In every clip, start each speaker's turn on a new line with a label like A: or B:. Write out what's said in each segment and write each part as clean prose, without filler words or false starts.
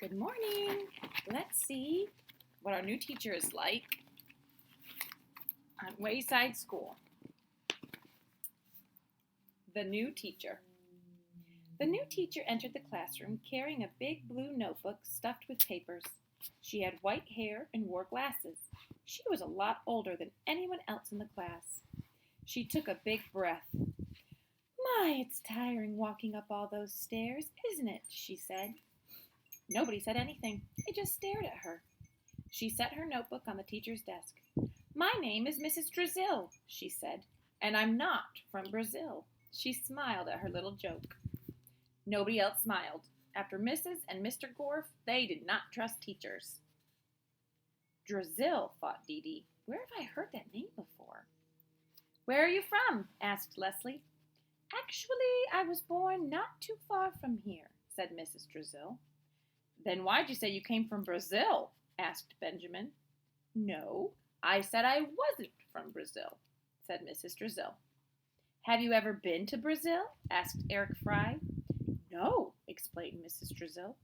A: Good morning. Let's see what our new teacher is like on Wayside School. The new teacher. The new teacher entered the classroom carrying a big blue notebook stuffed with papers. She had white hair and wore glasses. She was a lot older than anyone else in the class. She took a big breath. "My, it's tiring walking up all those stairs, isn't it?" she said. Nobody said anything. They just stared at her. She set her notebook on the teacher's desk. "My name is Mrs. Drizzle," she said, "and I'm not from Brazil." She smiled at her little joke. Nobody else smiled. After Mrs. and Mr. Gorf, they did not trust teachers. Drizzle, thought Dee Dee. Where have I heard that name before? "Where are you from?" asked Leslie. "Actually, I was born not too far from here," said Mrs. Drizzle. "Then why'd you say you came from Brazil?" asked Benjamin. "No, I said I wasn't from Brazil," said Mrs. Drizzle. "Have you ever been to Brazil?" asked Eric Fry. "No," explained Mrs. Drizzle.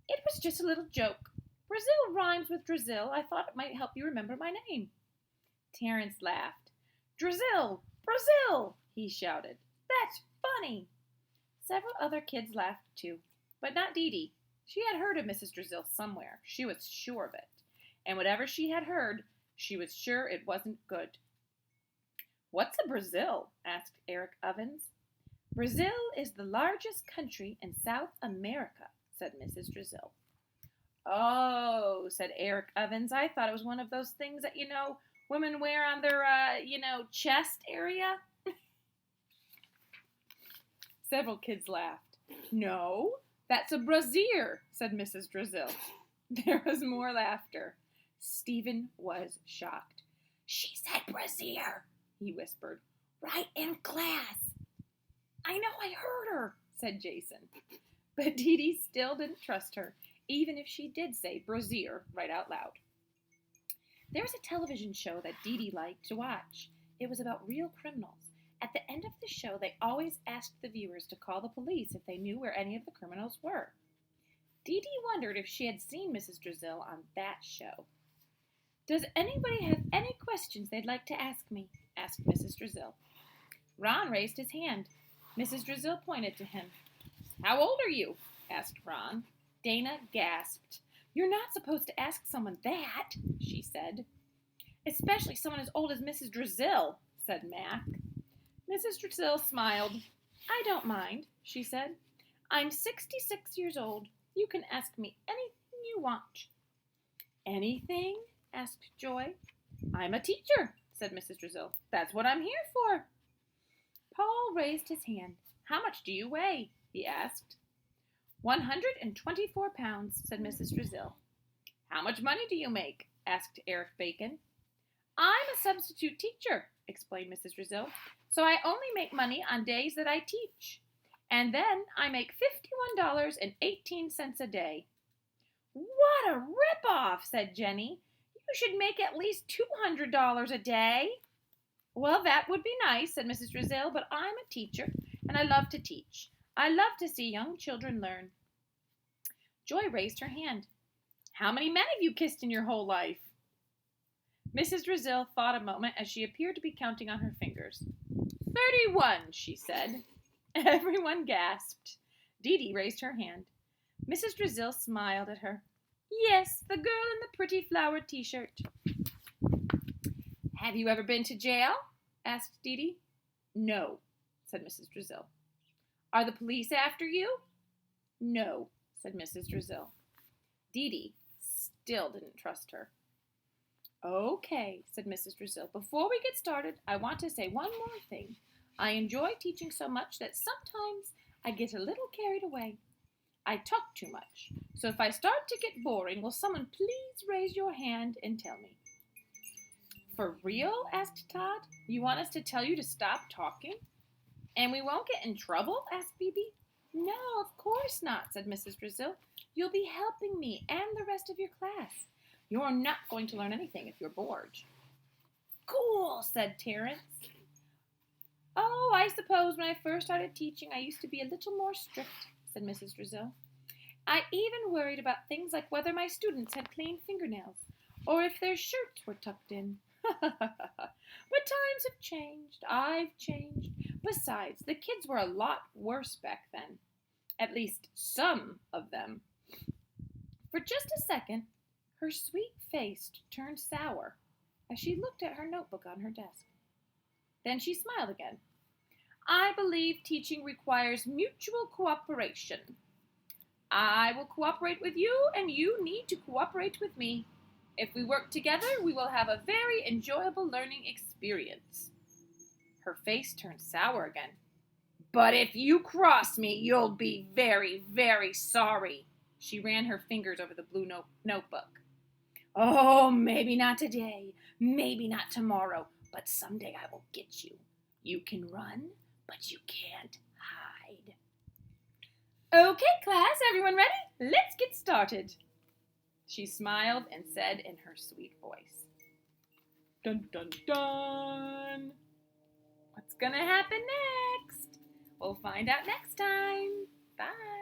A: "It was just a little joke. Brazil rhymes with Drizzle. I thought it might help you remember my name." Terrence laughed. "Drizzle! Brazil!" he shouted. "That's funny!" Several other kids laughed too, but not Dee Dee. She had heard of Mrs. Drizzle somewhere. She was sure of it. And whatever she had heard, she was sure it wasn't good. "What's a Brazil?" asked Eric Ovens. "Brazil is the largest country in South America," said Mrs. Drizzle. "Oh," said Eric Ovens. "I thought it was one of those things that, women wear on their, chest area." Several kids laughed. "No, that's a brassiere," said Mrs. Drizzle. There was more laughter. Stephen was shocked. "She said brassiere," he whispered, "right in class." "I know, I heard her," said Jason. But Dee Dee still didn't trust her, even if she did say brassiere right out loud. There was a television show that Dee Dee liked to watch. It was about real criminals. At the end of the show, they always asked the viewers to call the police if they knew where any of the criminals were. Dee Dee wondered if she had seen Mrs. Drizzle on that show. "Does anybody have any questions they'd like to ask me?" asked Mrs. Drizzle. Ron raised his hand. Mrs. Drizzle pointed to him. "How old are you?" asked Ron. Dana gasped. "You're not supposed to ask someone that," she said. "Especially someone as old as Mrs. Drizzle," said Mac. Mrs. Drizzle smiled. "I don't mind," she said. "I'm 66 years old. You can ask me anything you want." "Anything?" asked Joy. "I'm a teacher," said Mrs. Drizzle. "That's what I'm here for." Paul raised his hand. "How much do you weigh?" he asked. 124 pounds, said Mrs. Drizzle. "How much money do you make?" asked Eric Bacon. "I'm a substitute teacher," explained Mrs. Drizzle, "so I only make money on days that I teach. And then I make $51.18 a day." "What a rip-off," said Jenny. "You should make at least $200 a day." "Well, that would be nice," said Mrs. Drizzle, "but I'm a teacher, and I love to teach. I love to see young children learn." Joy raised her hand. "How many men have you kissed in your whole life?" Mrs. Drizzle thought a moment as she appeared to be counting on her fingers. 31, she said. Everyone gasped. Dee Dee raised her hand. Mrs. Drizzle smiled at her. "Yes, the girl in the pretty flower t-shirt." "Have you ever been to jail?" asked Dee Dee. "No," said Mrs. Drizzle. "Are the police after you?" "No," said Mrs. Drizzle. Dee Dee still didn't trust her. "Okay," said Mrs. Drizzle. "Before we get started, I want to say one more thing. I enjoy teaching so much that sometimes I get a little carried away. I talk too much. So if I start to get boring, will someone please raise your hand and tell me?" "For real?" asked Todd. "You want us to tell you to stop talking? And we won't get in trouble?" asked Phoebe. "No, of course not," said Mrs. Drizzle. "You'll be helping me and the rest of your class. You're not going to learn anything if you're bored." "Cool," said Terrence. "Oh, I suppose when I first started teaching, I used to be a little more strict," said Mrs. Drizzle. I even worried about things like whether my students had clean fingernails or if their shirts were tucked in. But times have changed. I've changed. Besides, the kids were a lot worse back then. At least some of them. For just a second, her sweet face turned sour as she looked at her notebook on her desk. Then she smiled again. I believe teaching requires mutual cooperation. I will cooperate with you, and you need to cooperate with me. If we work together, we will have a very enjoyable learning experience. Her face turned sour again. But if you cross me, you'll be very, very sorry. She ran her fingers over the blue notebook. Oh, maybe not today, maybe not tomorrow, but someday I will get you. You can run, but you can't hide. Okay, class, everyone ready? Let's get started. She smiled and said in her sweet voice. Dun, dun, dun. What's gonna happen next? We'll find out next time. Bye.